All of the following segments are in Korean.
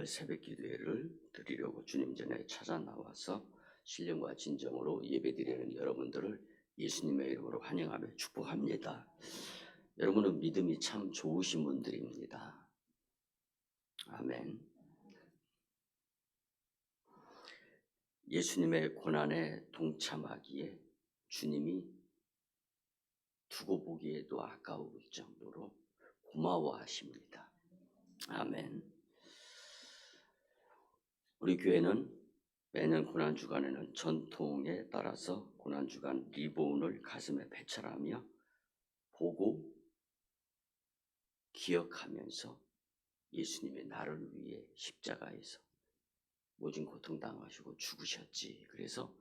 특별 새벽 기도회를 드리려고 주님 전에 찾아 나와서 신령과 진정으로 예배드리는 여러분들을 예수님의 이름으로 환영하며 축복합니다. 여러분은 믿음이 참 좋으신 분들입니다. 아멘. 예수님의 고난에 동참하기에 주님이 두고 보기에도 아까울 정도로 고마워하십니다. 아멘. 우리 교회는 매년 고난주간에는 전통에 따라서 고난주간 리본을 가슴에 배찰하며 보고 기억하면서 예수님의 나를 위해 십자가에서 모진 고통당하시고 죽으셨지. 그래서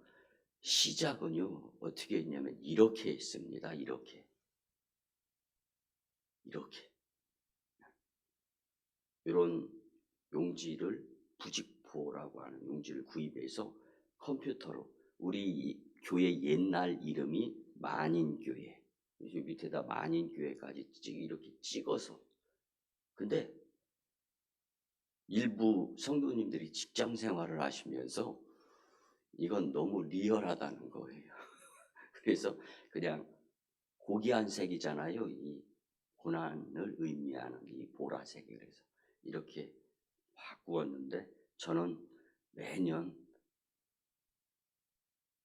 시작은요 어떻게 했냐면 이렇게 했습니다. 이렇게 이런 용지를 부직포라고 하는 용지를 구입해서 컴퓨터로 우리 교회 옛날 이름이 만인교회, 밑에다 만인교회까지 이렇게 찍어서, 근데 일부 성도님들이 직장 생활을 하시면서 이건 너무 리얼하다는 거예요. 그래서 그냥 고귀한 색이잖아요. 이 고난을 의미하는 이 보라색이. 그래서 이렇게 바꾸었는데 저는 매년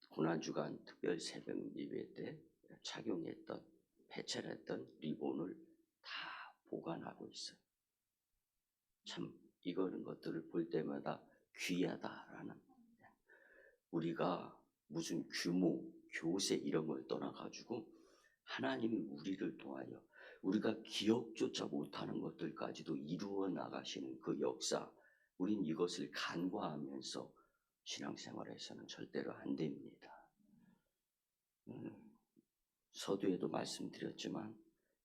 고난주간 특별 새벽 예배 때 착용했던 배찰했던 리본을 다 보관하고 있어요. 참 이런 것들을 볼 때마다 귀하다라는, 우리가 무슨 규모, 교세 이런 걸 떠나가지고 하나님이 우리를 통하여 우리가 기억조차 못하는 것들까지도 이루어 나가시는 그 역사, 우린 이것을 간과하면서 신앙생활에서는 절대로 안 됩니다. 서두에도 말씀드렸지만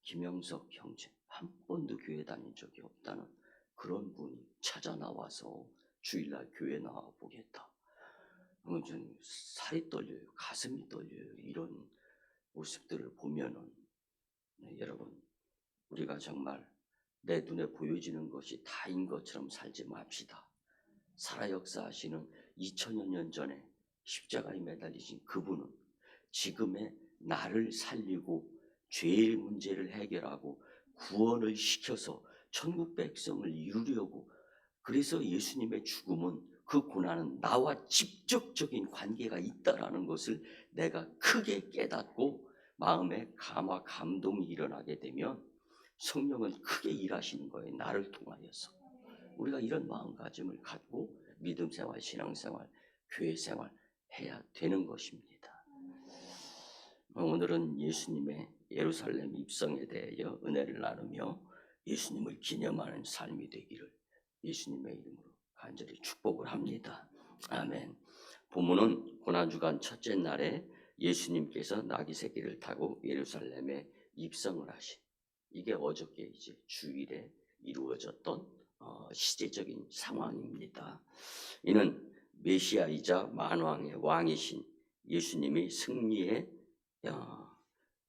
김영석 형제 한 번도 교회 다닌 적이 없다는 그런 분이 찾아 나와서 주일날 교회 나와 보겠다. 그러면 좀 살이 떨려요. 가슴이 떨려요. 이런 모습들을 보면은 여러분, 우리가 정말 내 눈에 보여지는 것이 다인 것처럼 살지 맙시다. 살아 역사하시는 2000여 년 전에 십자가에 매달리신 그분은 지금의 나를 살리고 죄의 문제를 해결하고 구원을 시켜서 천국 백성을 이루려고, 그래서 예수님의 죽음은, 그 고난은 나와 직접적인 관계가 있다라는 것을 내가 크게 깨닫고 마음에 감화 감동이 일어나게 되면 성령은 크게 일하시는 거예요. 나를 통하여서. 우리가 이런 마음가짐을 갖고 믿음생활, 신앙생활, 교회생활 해야 되는 것입니다. 오늘은 예수님의 예루살렘 입성에 대하여 은혜를 나누며 예수님을 기념하는 삶이 되기를 예수님의 이름으로 간절히 축복을 합니다. 아멘. 본문은 고난주간 첫째 날에 예수님께서 나귀 새끼를 타고 예루살렘에 입성을 하신, 이게 어저께 이제 주일에 이루어졌던 시제적인 상황입니다. 이는 메시아이자 만왕의 왕이신 예수님이 승리의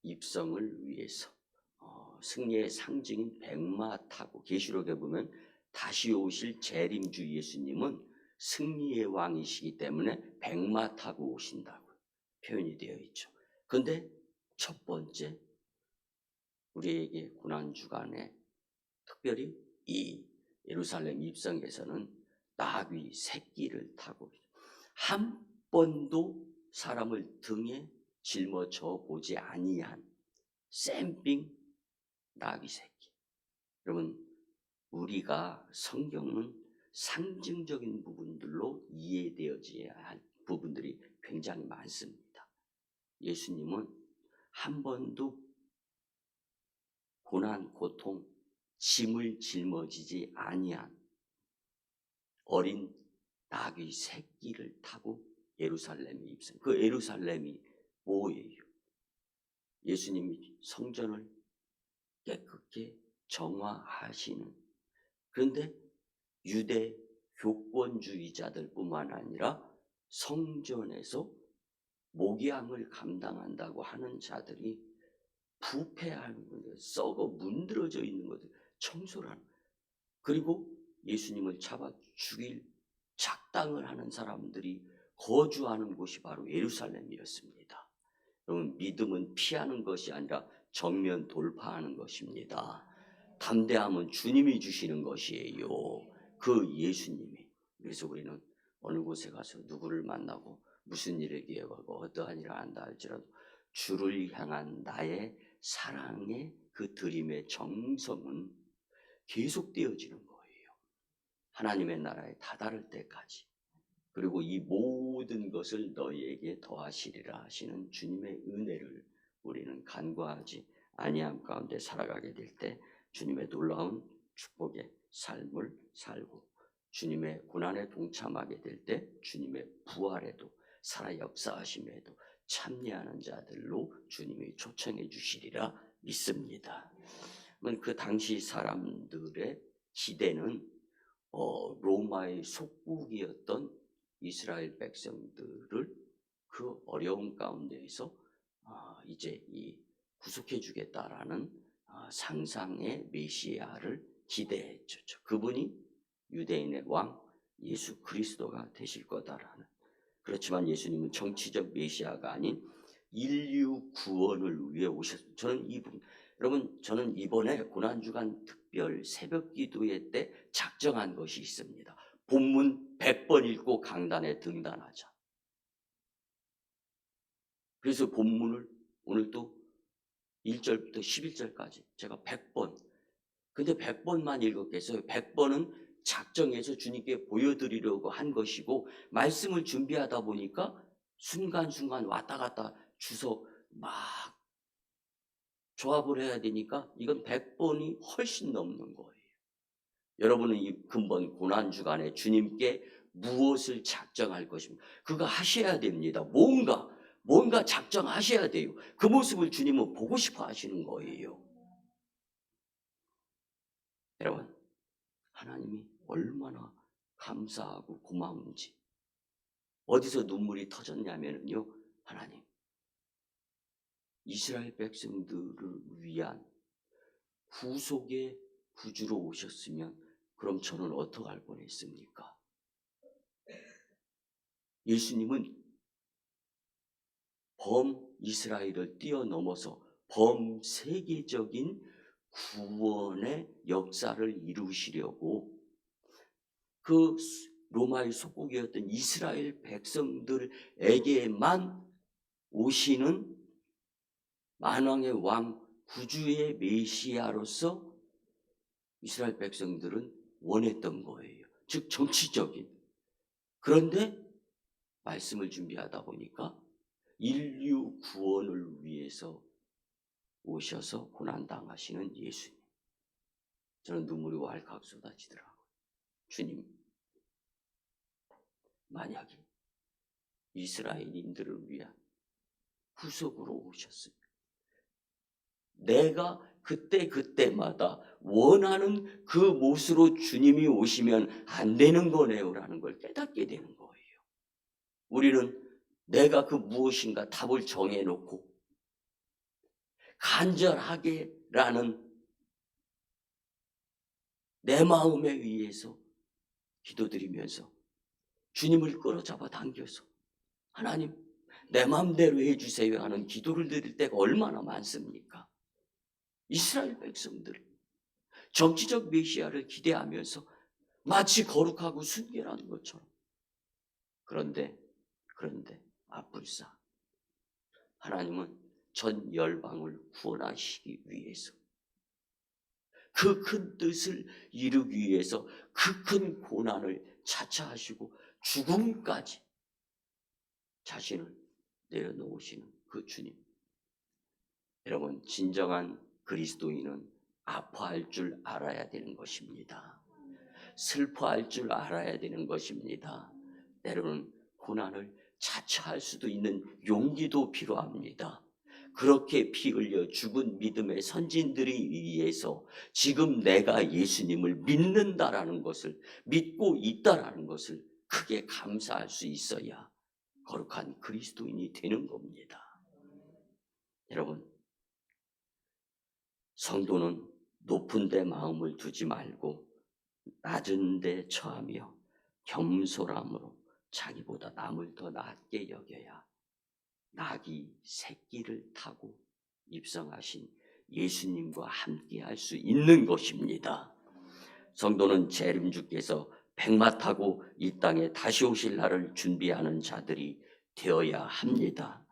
입성을 위해서 승리의 상징인 백마 타고, 계시록에 보면 다시 오실 재림주 예수님은 승리의 왕이시기 때문에 백마 타고 오신다고 표현이 되어 있죠. 그런데 첫 번째 우리에게 고난주간에 특별히 이 예루살렘 입성에서는 나귀 새끼를 타고, 한 번도 사람을 등에 짊어져 보지 아니한 샘빙 나귀 새끼. 여러분, 우리가 성경은 상징적인 부분들로 이해되어져야 할 부분들이 굉장히 많습니다. 예수님은 한 번도 고난, 고통, 짐을 짊어지지 아니한 어린 나귀 새끼를 타고 예루살렘에 입성. 그 예루살렘이 뭐예요? 예수님이 성전을 깨끗게 정화하시는, 그런데 유대 교권주의자들 뿐만 아니라 성전에서 목양을 감당한다고 하는 자들이 부패하는 것들, 썩어 문드러져 있는 것들 청소를 하는, 그리고 예수님을 잡아 죽일 작당을 하는 사람들이 거주하는 곳이 바로 예루살렘이었습니다. 여러분, 믿음은 피하는 것이 아니라 정면 돌파하는 것입니다. 담대함은 주님이 주시는 것이에요. 그 예수님이. 그래서 우리는 어느 곳에 가서 누구를 만나고 무슨 일에 기억하고 어떠한 일을 한다 할지라도 주를 향한 나의 사랑의 그 드림의 정성은 계속되어지는 거예요. 하나님의 나라에 다다를 때까지. 그리고 이 모든 것을 너희에게 더하시리라 하시는 주님의 은혜를 우리는 간과하지 아니함 가운데 살아가게 될 때 주님의 놀라운 축복의 삶을 살고 주님의 고난에 동참하게 될 때 주님의 부활에도 살아 역사하심에도 참여하는 자들로 주님이 초청해 주시리라 믿습니다. 그 당시 사람들의 기대는 로마의 속국이었던 이스라엘 백성들을 그 어려움 가운데에서 이제 이 구속해 주겠다라는 상상의 메시아를 기대했죠. 그분이 유대인의 왕 예수 그리스도가 되실 거다라는. 그렇지만 예수님은 정치적 메시아가 아닌 인류 구원을 위해 오셨습니다. 저는 이번에 고난주간 특별 새벽 기도회 때 작정한 것이 있습니다. 본문 100번 읽고 강단에 등단하자. 그래서 본문을 오늘도 1절부터 11절까지 제가 100번, 근데 100번만 읽었겠어요. 100번은 작정해서 주님께 보여드리려고 한 것이고, 말씀을 준비하다 보니까 순간순간 왔다 갔다 주석 막 조합을 해야 되니까 이건 100번이 훨씬 넘는 거예요. 여러분은 이 근본 고난주간에 주님께 무엇을 작정할 것입니까? 그거 하셔야 됩니다. 뭔가 작정하셔야 돼요. 그 모습을 주님은 보고 싶어 하시는 거예요. 여러분, 하나님이 얼마나 감사하고 고마운지. 어디서 눈물이 터졌냐면요, 하나님, 이스라엘 백성들을 위한 구속의 구주로 오셨으면 그럼 저는 어떡할 뻔했습니까? 예수님은 범이스라엘을 뛰어넘어서 범세계적인 구원의 역사를 이루시려고 그 로마의 속국이었던 이스라엘 백성들에게만 오시는 만왕의 왕 구주의 메시아로서 이스라엘 백성들은 원했던 거예요. 즉 정치적인. 그런데 말씀을 준비하다 보니까 인류 구원을 위해서 오셔서 고난당하시는 예수님. 저는 눈물이 왈칵 쏟아지더라고요. 주님, 만약에 이스라엘인들을 위한 구속으로 오셨으면 내가 그때마다 원하는 그 모습으로 주님이 오시면 안 되는 거네요라는 걸 깨닫게 되는 거예요. 우리는 내가 그 무엇인가 답을 정해놓고 간절하게라는 내 마음에 의해서 기도드리면서 주님을 끌어잡아 당겨서 하나님 내 마음대로 해주세요 하는 기도를 드릴 때가 얼마나 많습니까? 이스라엘 백성들 정치적 메시아를 기대하면서 마치 거룩하고 순결한 것처럼. 그런데 아뿔싸 하나님은 전 열방을 구원하시기 위해서 그 큰 뜻을 이루기 위해서 그 큰 고난을 차차하시고 죽음까지 자신을 내려놓으시는 그 주님. 여러분, 진정한 그리스도인은 아파할 줄 알아야 되는 것입니다. 슬퍼할 줄 알아야 되는 것입니다. 때로는 고난을 자처할 수도 있는 용기도 필요합니다. 그렇게 피 흘려 죽은 믿음의 선진들에 의해서 지금 내가 예수님을 믿는다라는 것을, 믿고 있다라는 것을 크게 감사할 수 있어야 거룩한 그리스도인이 되는 겁니다. 여러분, 성도는 높은 데 마음을 두지 말고 낮은 데 처하며 겸손함으로 자기보다 남을 더 낮게 여겨야 낙이 새끼를 타고 입성하신 예수님과 함께 할 수 있는 것입니다. 성도는 재림주께서 백마 타고 이 땅에 다시 오실 날을 준비하는 자들이 되어야 합니다.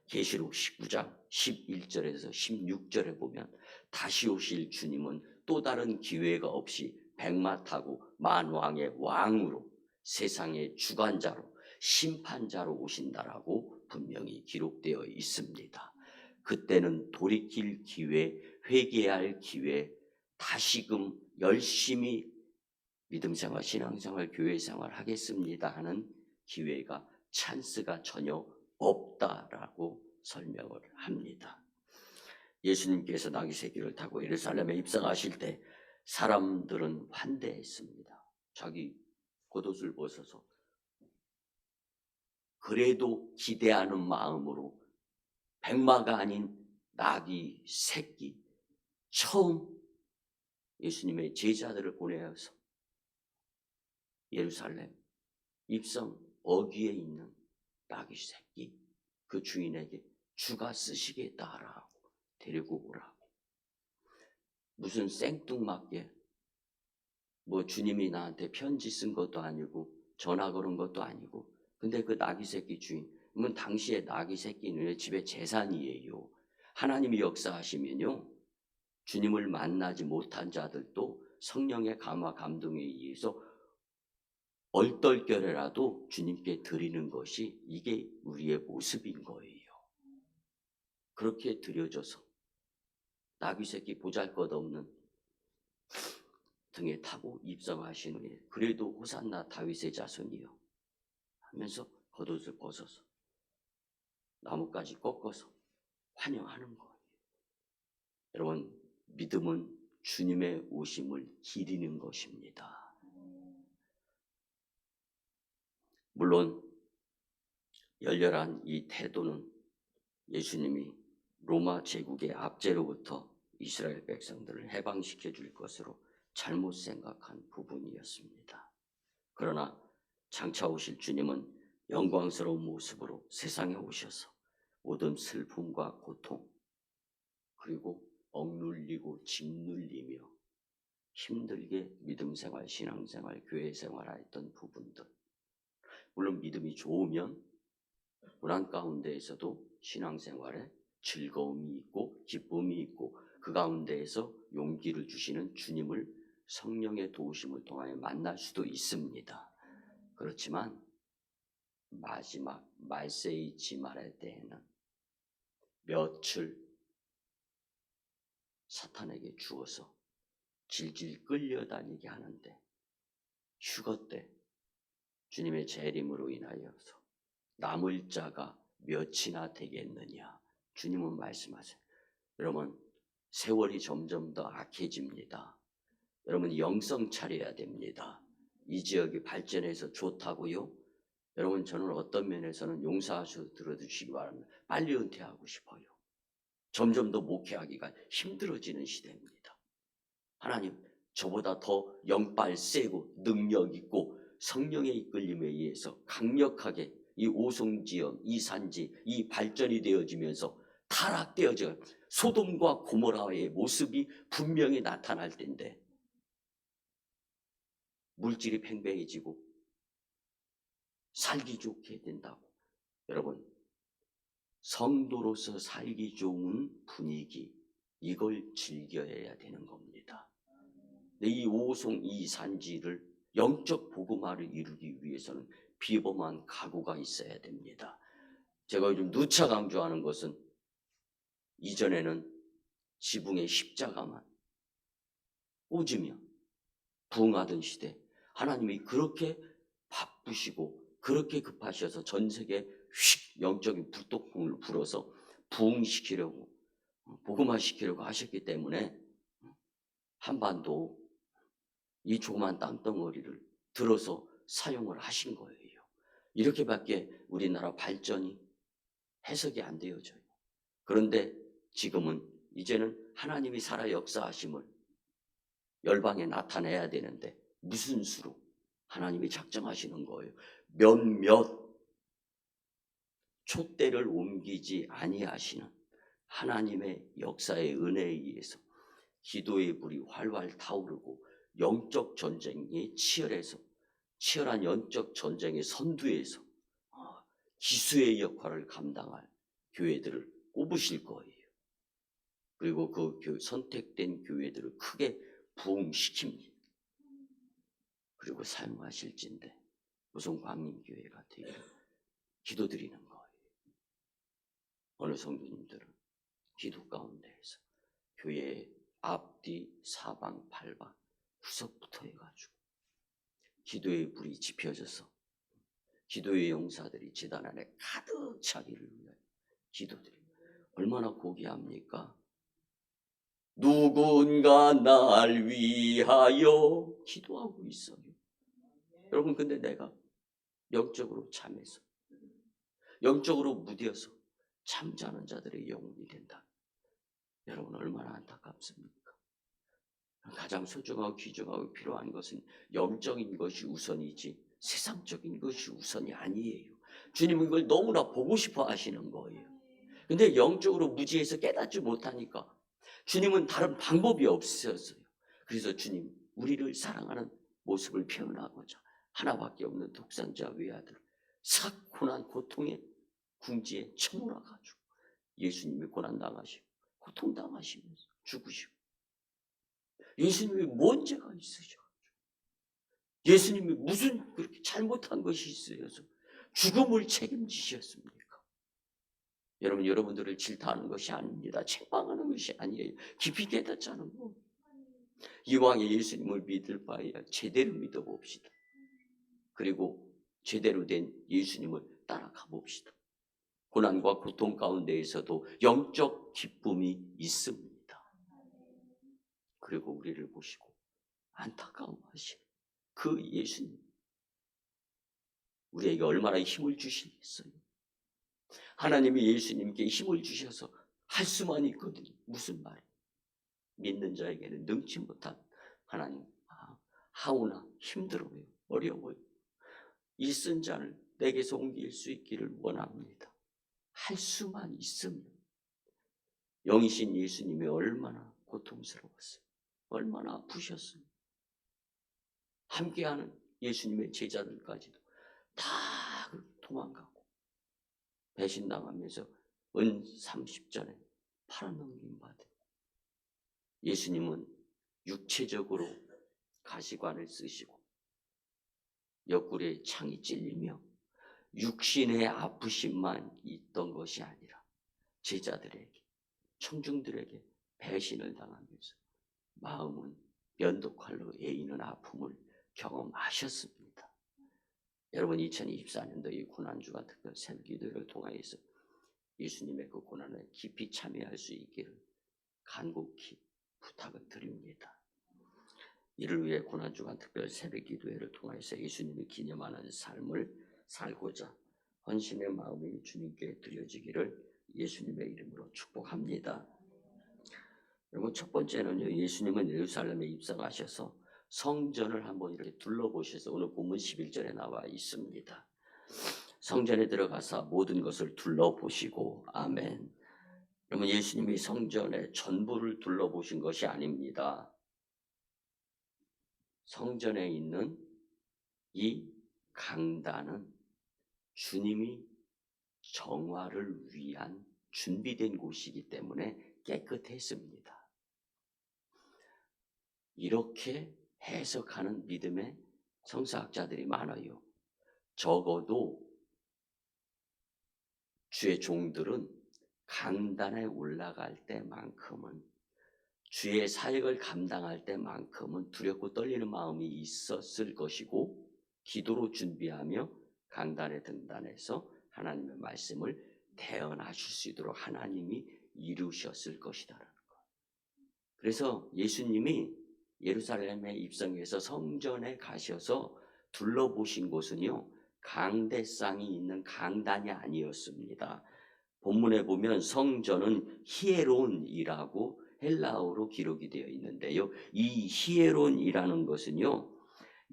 계시록 19장 11절에서 16절에 보면 다시 오실 주님은 또 다른 기회가 없이 백마 타고 만왕의 왕으로 세상의 주관자로 심판자로 오신다라고 분명히 기록되어 있습니다. 그때는 돌이킬 기회, 회개할 기회, 다시금 열심히 믿음생활, 신앙생활, 교회생활 하겠습니다 하는 기회가, 찬스가 전혀 없다라고 설명을 합니다. 예수님께서 나귀 새끼를 타고 예루살렘에 입성하실 때 사람들은 환대했습니다. 자기 겉옷을 벗어서 그래도 기대하는 마음으로 백마가 아닌 나귀 새끼, 처음 예수님의 제자들을 보내어서 예루살렘 입성 어귀에 있는 나귀 새끼, 그 주인에게 주가 쓰시겠다라고 데리고 오라고. 무슨 생뚱맞게 뭐 주님이 나한테 편지 쓴 것도 아니고 전화 걸은 것도 아니고, 근데 그 나귀 새끼 주인, 그러면 당시에 나귀 새끼는 집의 재산이에요. 하나님이 역사하시면요, 주님을 만나지 못한 자들도 성령의 감화 감동에 의해서 얼떨결에라도 주님께 드리는 것이 이게 우리의 모습인 거예요. 그렇게 드려져서 나귀 새끼 보잘것없는 등에 타고 입성하시는, 그래도 호산나 다윗의 자손이요 하면서 겉옷을 벗어서 나뭇가지 꺾어서 환영하는 거예요. 여러분, 믿음은 주님의 오심을 기리는 것입니다. 물론 열렬한 이 태도는 예수님이 로마 제국의 압제로부터 이스라엘 백성들을 해방시켜 줄 것으로 잘못 생각한 부분이었습니다. 그러나 장차 오실 주님은 영광스러운 모습으로 세상에 오셔서 모든 슬픔과 고통, 그리고 억눌리고 짓눌리며 힘들게 믿음생활, 신앙생활, 교회생활 했던 부분들, 물론 믿음이 좋으면 불안 가운데에서도 신앙생활에 즐거움이 있고 기쁨이 있고, 그 가운데에서 용기를 주시는 주님을 성령의 도우심을 통하여 만날 수도 있습니다. 그렇지만 마지막 말세의 지말의 때에는 며칠 사탄에게 주어서 질질 끌려다니게 하는데, 휴거 때 주님의 재림으로 인하여서 남을 자가 몇이나 되겠느냐, 주님은 말씀하세요. 여러분, 세월이 점점 더 악해집니다. 여러분, 영성 차려야 됩니다. 이 지역이 발전해서 좋다고요? 여러분, 저는 어떤 면에서는 용서하셔서 들어주시기 바랍니다. 빨리 은퇴하고 싶어요. 점점 더 목회하기가 힘들어지는 시대입니다. 하나님, 저보다 더 영빨 세고 능력 있고 성령의 이끌림에 의해서 강력하게 이 오송지역, 이 산지, 이 발전이 되어지면서 타락되어져 소돔과 고모라의 모습이 분명히 나타날 텐데, 물질이 팽배해지고 살기 좋게 된다고. 여러분, 성도로서 살기 좋은 분위기, 이걸 즐겨야 되는 겁니다. 이 오송, 이 산지를 영적 복음화를 이루기 위해서는 비범한 각오가 있어야 됩니다. 제가 요즘 누차 강조하는 것은, 이전에는 지붕에 십자가만 꽂으며 부흥하던 시대, 하나님이 그렇게 바쁘시고 그렇게 급하셔서 전 세계에 휙 영적인 불독풍을 불어서 부흥시키려고, 복음화시키려고 하셨기 때문에 한반도 이 조그만 땅덩어리를 들어서 사용을 하신 거예요. 이렇게밖에 우리나라 발전이 해석이 안 되어져요. 그런데 지금은 이제는 하나님이 살아 역사하심을 열방에 나타내야 되는데, 무슨 수로? 하나님이 작정하시는 거예요. 몇몇 촛대를 옮기지 아니하시는 하나님의 역사의 은혜에 의해서 기도의 불이 활활 타오르고 영적 전쟁이 치열한 영적 전쟁의 선두에서 기수의 역할을 감당할 교회들을 꼽으실 거예요. 그리고 그 선택된 교회들을 크게 부흥시킵니다. 그리고 사용하실진데 무슨 광림교회가 되기를 기도드리는 거예요. 어느 성도님들은 기도 가운데에서 교회의 앞뒤 사방 팔방 구석부터 해가지고 기도의 불이 지펴져서 기도의 용사들이 제단 안에 가득 차기를 위하여 기도드립니다. 얼마나 고귀합니까? 누군가 날 위하여 기도하고 있어요. 여러분, 근데 내가 영적으로 잠에서 영적으로 무뎌서 잠자는 자들의 영혼이 된다. 여러분, 얼마나 안타깝습니까? 가장 소중하고 귀중하고 필요한 것은 영적인 것이 우선이지 세상적인 것이 우선이 아니에요. 주님은 이걸 너무나 보고 싶어 하시는 거예요. 근데 영적으로 무지해서 깨닫지 못하니까 주님은 다른 방법이 없었어요. 그래서 주님, 우리를 사랑하는 모습을 표현하고자 하나밖에 없는 독생자 외아들 고난 고통의 궁지에 처물어가지고 예수님이 고난당하시고 고통당하시면서 죽으시고, 예수님이 뭔 죄가 있으셔? 예수님이 무슨 그렇게 잘못한 것이 있어서 죽음을 책임지셨습니까? 여러분, 여러분들을 질타하는 것이 아닙니다. 책망하는 것이 아니에요. 깊이 깨닫지 않은 거. 이왕에 예수님을 믿을 바에야 제대로 믿어봅시다. 그리고 제대로 된 예수님을 따라가 봅시다. 고난과 고통 가운데에서도 영적 기쁨이 있습니다. 그리고 우리를 보시고 안타까워하신 그 예수님, 우리에게 얼마나 힘을 주시겠어요? 하나님이 예수님께 힘을 주셔서 할 수만 있거든요. 무슨 말이에요? 믿는 자에게는 능치 못한 하나님, 하오나 힘들어요. 어려워요. 이 쓴 잔을 내게서 옮길 수 있기를 원합니다. 할 수만 있으면. 영이신 예수님이 얼마나 고통스러웠어요. 얼마나 아프셨어요. 함께하는 예수님의 제자들까지도 다 도망가고 배신당하면서 은 30전에 팔아넘김 받은 예수님은 육체적으로 가시관을 쓰시고 옆구리에 창이 찔리며 육신의 아프심만 있던 것이 아니라 제자들에게, 청중들에게 배신을 당하면서 마음은 면도칼로 에이는 아픔을 경험하셨습니다. 여러분, 2024년도 이 고난주간 특별 새벽기도를 통하여서 예수님의 그 고난에 깊이 참여할 수 있기를 간곡히 부탁을 드립니다. 이를 위해 고난주간 특별 새벽기도회를 통해서 예수님이 기념하는 삶을 살고자 헌신의 마음이 주님께 드려지기를 예수님의 이름으로 축복합니다. 여러분, 첫 번째는요, 예수님은 예루살렘에 입성하셔서 성전을 한번 이렇게 둘러보셔서 오늘 본문 11절에 나와 있습니다. 성전에 들어가서 모든 것을 둘러보시고, 아멘. 여러분, 예수님이 성전의 전부를 둘러보신 것이 아닙니다. 성전에 있는 이 강단은 주님이 정화를 위한 준비된 곳이기 때문에 깨끗했습니다. 이렇게 해석하는 믿음의 성서학자들이 많아요. 적어도 주의 종들은 강단에 올라갈 때만큼은, 주의 사역을 감당할 때만큼은 두렵고 떨리는 마음이 있었을 것이고, 기도로 준비하며 강단에 등단해서 하나님의 말씀을 대언하실 수 있도록 하나님이 이루셨을 것이다라는 것. 그래서 예수님이 예루살렘에 입성해서 성전에 가셔서 둘러보신 곳은요, 강대상이 있는 강단이 아니었습니다. 본문에 보면 성전은 히에론이라고 헬라어로 기록이 되어 있는데요, 이 히에론이라는 것은요,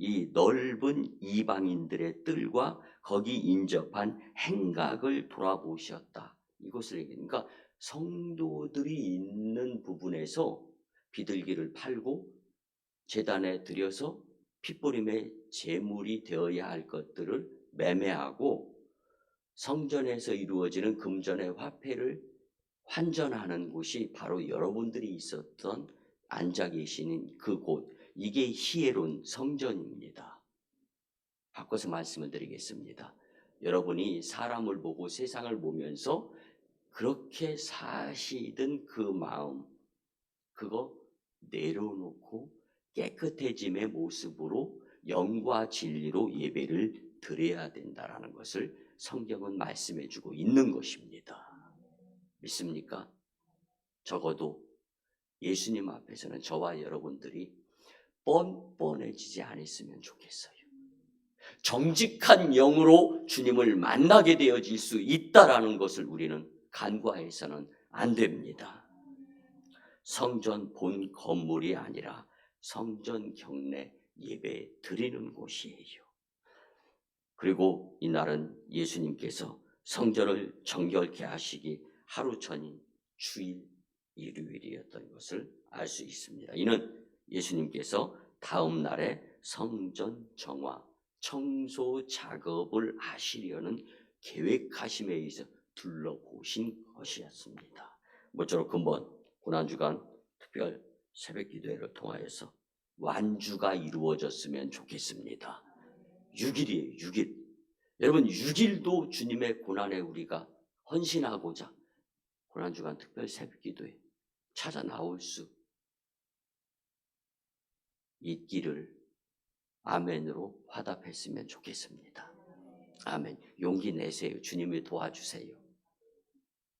이 넓은 이방인들의 뜰과 거기 인접한 행각을 돌아보셨다. 이것을 얘기하니까 성도들이 있는 부분에서 비둘기를 팔고 제단에 들여서 핏부림의 제물이 되어야 할 것들을 매매하고 성전에서 이루어지는 금전의 화폐를 환전하는 곳이 바로 여러분들이 있었던 앉아 계시는 그곳, 이게 히에론 성전입니다. 바꿔서 말씀을 드리겠습니다. 여러분이 사람을 보고 세상을 보면서 그렇게 사시던 그 마음, 그거 내려놓고 깨끗해짐의 모습으로 영과 진리로 예배를 드려야 된다라는 것을 성경은 말씀해 주고 있는 것입니다. 믿습니까? 적어도 예수님 앞에서는 저와 여러분들이 뻔뻔해지지 않았으면 좋겠어요. 정직한 영으로 주님을 만나게 되어질 수 있다라는 것을 우리는 간과해서는 안 됩니다. 성전 본 건물이 아니라 성전 경내 예배 드리는 곳이에요. 그리고 이날은 예수님께서 성전을 정결케 하시기 하루 전인 주일 일요일이었던 것을 알 수 있습니다. 이는 예수님께서 다음 날에 성전 정화, 청소 작업을 하시려는 계획하심에 의해서 둘러보신 것이었습니다. 모쪼록 근본 고난주간 특별 새벽기도회를 통하여서 완주가 이루어졌으면 좋겠습니다. 6일이에요. 6일. 여러분 6일도 주님의 고난에 우리가 헌신하고자 고난주간 특별 새벽기도회 찾아 나올 수 있기를 아멘으로 화답했으면 좋겠습니다. 아멘. 용기 내세요. 주님이 도와주세요.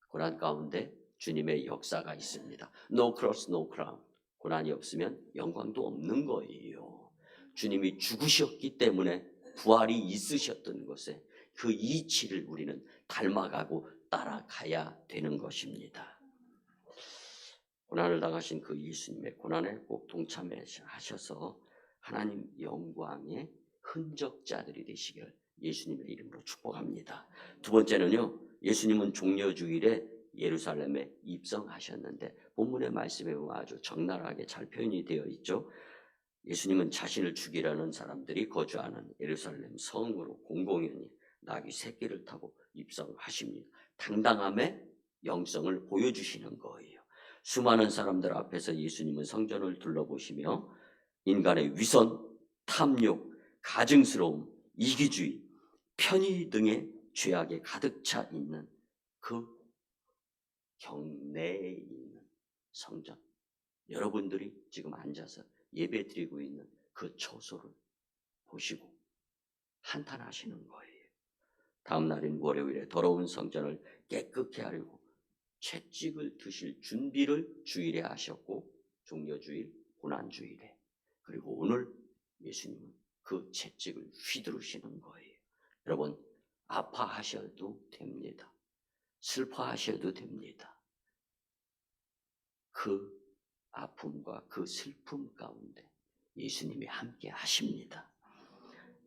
고난 가운데 주님의 역사가 있습니다. No cross, no crown. 고난이 없으면 영광도 없는 거예요. 주님이 죽으셨기 때문에 부활이 있으셨던 것에 그 이치를 우리는 닮아가고 따라가야 되는 것입니다. 고난을 당하신 그 예수님의 고난에 꼭 동참하셔서 하나님 영광의 흔적자들이 되시길 예수님의 이름으로 축복합니다. 두 번째는요, 예수님은 종려주일에 예루살렘에 입성하셨는데 본문의 말씀에 아주 적나라하게 잘 표현이 되어 있죠. 예수님은 자신을 죽이려는 사람들이 거주하는 예루살렘 성으로 공공연히 나귀 새끼를 타고 입성하십니다. 당당함의 영성을 보여주시는 거예요. 수많은 사람들 앞에서 예수님은 성전을 둘러보시며 인간의 위선, 탐욕, 가증스러움, 이기주의, 편의 등의 죄악에 가득 차 있는 그 경내에 있는 성전, 여러분들이 지금 앉아서 예배 드리고 있는 그 처소를 보시고 한탄하시는 거예요. 다음 날인 월요일에 더러운 성전을 깨끗게 하려고 채찍을 드실 준비를 주일에 하셨고 종려주일, 고난주일에, 그리고 오늘 예수님은 그 채찍을 휘두르시는 거예요. 여러분 아파하셔도 됩니다. 슬퍼하셔도 됩니다. 그 아픔과 그 슬픔 가운데 예수님이 함께 하십니다.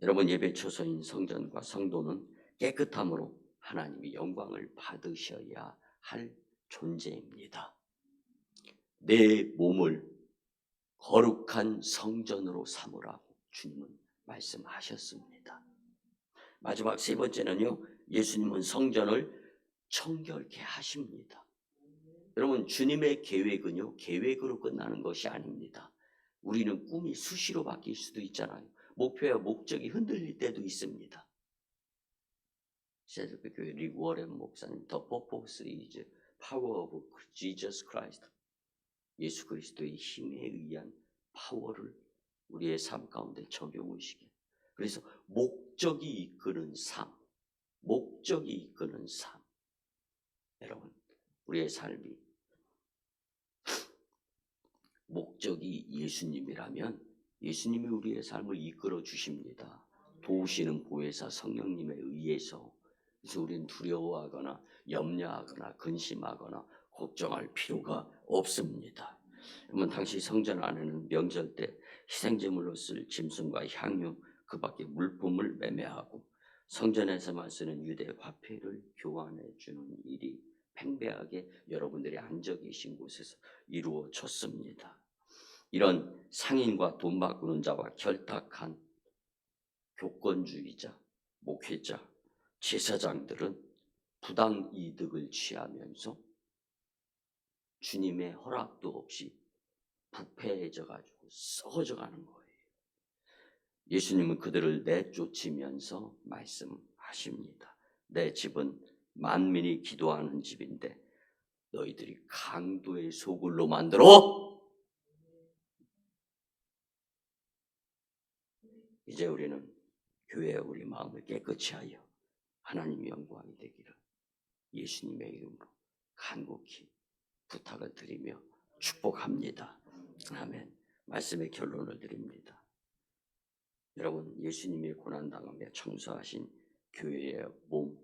여러분 예배 처소인 성전과 성도는 깨끗함으로 하나님이 영광을 받으셔야 할 존재입니다. 내 몸을 거룩한 성전으로 삼으라고 주님은 말씀하셨습니다. 마지막 세 번째는요, 예수님은 성전을 청결케 하십니다. 여러분 주님의 계획은요, 계획으로 끝나는 것이 아닙니다. 우리는 꿈이 수시로 바뀔 수도 있잖아요. 목표와 목적이 흔들릴 때도 있습니다. 새벽교회 릭 워렌 목사님, The purpose is power of Jesus Christ. 예수 그리스도의 힘에 의한 파워를 우리의 삶 가운데 적용하시게. 그래서 목적이 이끄는 삶, 목적이 이끄는 삶. 여러분 우리의 삶이 목적이 예수님이라면 예수님이 우리의 삶을 이끌어 주십니다. 도우시는 보혜사 성령님에 의해서. 그래서 우리는 두려워하거나 염려하거나 근심하거나 걱정할 필요가 없습니다. 여러분 당시 성전 안에는 명절 때 희생제물로 쓸 짐승과 향유 그 밖에 물품을 매매하고 성전에서만 쓰는 유대 화폐를 교환해 주는 일이 팽배하게 여러분들이 앉아 계신 곳에서 이루어졌습니다. 이런 상인과 돈 바꾸는 자와 결탁한 교권주의자, 목회자, 제사장들은 부당 이득을 취하면서 주님의 허락도 없이 부패해져 가지고 썩어져 가는 거예요. 예수님은 그들을 내쫓으면서 말씀하십니다. 내 집은 만민이 기도하는 집인데 너희들이 강도의 소굴로 만들어. 이제 우리는 교회에 우리 마음을 깨끗이 하여 하나님의 영광이 되기를 예수님의 이름으로 간곡히 부탁을 드리며 축복합니다. 아멘. 말씀의 결론을 드립니다. 여러분, 예수님이 고난당하며 청소하신 교회의 몸,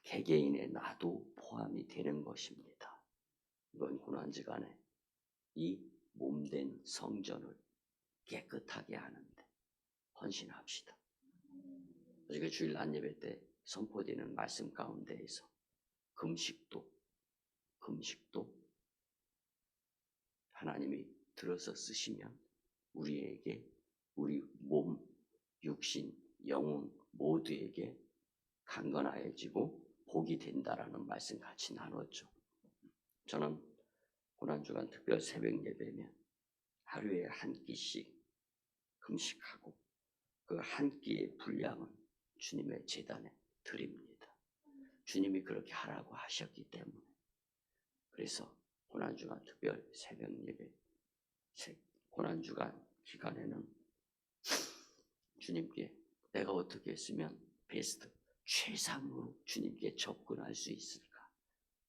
개개인의 나도 포함이 되는 것입니다. 이번 고난주간에 이 몸된 성전을 깨끗하게 하는데 헌신합시다. 어저께 주일 낮예배 때 선포되는 말씀 가운데에서 금식도 하나님이 들어서 쓰시면 우리에게 우리 몸, 육신, 영혼 모두에게 강건하여지고 복이 된다라는 말씀 같이 나눴죠. 저는 고난주간 특별 새벽 예배면 하루에 한 끼씩 금식하고 그 한 끼의 분량은 주님의 제단에 드립니다. 주님이 그렇게 하라고 하셨기 때문에. 그래서 고난주간 특별 새벽 예배, 고난주간 기간에는 주님께 내가 어떻게 했으면 베스트, 최상으로 주님께 접근할 수 있을까?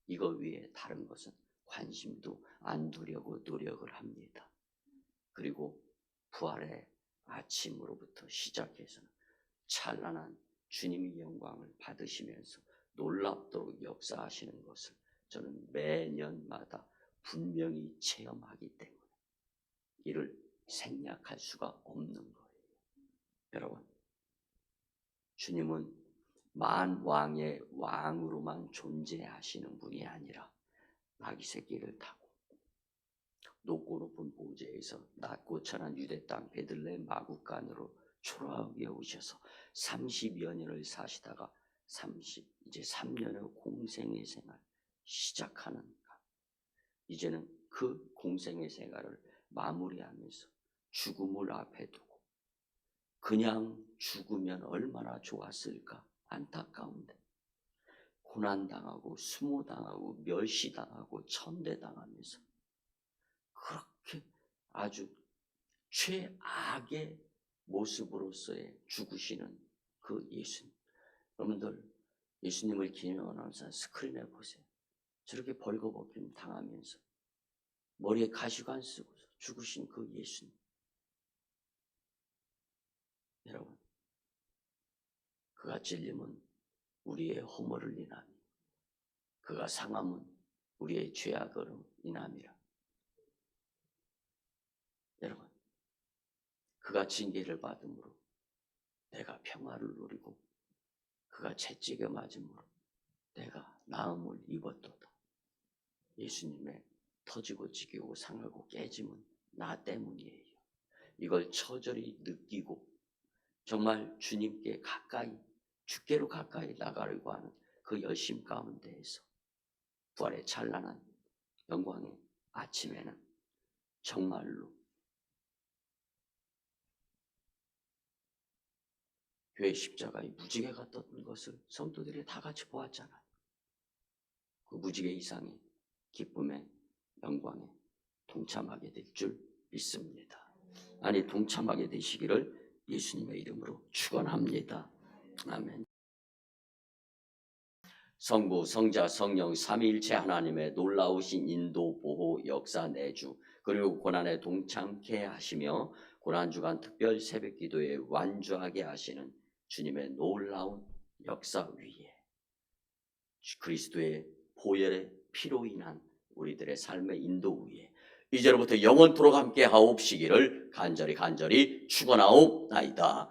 이거 위에 다른 것은 관심도 안 두려고 노력을 합니다. 그리고 부활의 아침으로부터 시작해서 찬란한 주님의 영광을 받으시면서 놀랍도록 역사하시는 것을 저는 매년마다 분명히 체험하기 때문에 이를 생략할 수가 없는 거예요. 여러분, 주님은 만왕의 왕으로만 존재하시는 분이 아니라 나귀 새끼를 타고 높고 높은 보좌에서 낮고 천한 유대 땅 베들레헴 마구간으로 초라하게 오셔서 30여 년을 사시다가 이제 3년의 공생의 생활 시작하는 것. 이제는 그 공생의 생활을 마무리하면서 죽음을 앞에 두고 그냥 죽으면 얼마나 좋았을까 안타까운데 고난당하고 수모당하고 멸시당하고 천대당하면서 그렇게 아주 최악의 모습으로서의 죽으시는 그 예수님. 여러분들 예수님을 기념하는 사람 스크린에 보세요. 저렇게 벌거벗김 당하면서 머리에 가시관 쓰고 죽으신 그 예수님. 여러분, 그가 찔림은 우리의 허물을 인하며 그가 상함은 우리의 죄악으로 인함이라. 여러분, 그가 징계를 받음으로 내가 평화를 누리고 그가 채찍에 맞음으로 내가 나음을 입었도다. 예수님의 터지고 지기고 상하고 깨짐은 나 때문이에요. 이걸 처절히 느끼고 정말 주님께 가까이, 주께로 가까이 나가려고 하는 그 열심 가운데에서 부활의 찬란한 영광의 아침에는 정말로 교회 십자가의 무지개가 떴던 것을 성도들이 다 같이 보았잖아요. 그 무지개 이상의 기쁨의 영광에 동참하게 될 줄 믿습니다. 아니, 동참하게 되시기를 예수님의 이름으로 축원합니다. 아멘. 성부, 성자, 성령 삼위일체 하나님의 놀라우신 인도, 보호, 역사, 내주 그리고 고난에 동참케 하시며 고난주간 특별 새벽기도에 완주하게 하시는 주님의 놀라운 역사 위에 그리스도의 보혈의 피로 인한 우리들의 삶의 인도 위에 이제로부터 영원토록 함께 하옵시기를 간절히 축원하옵나이다.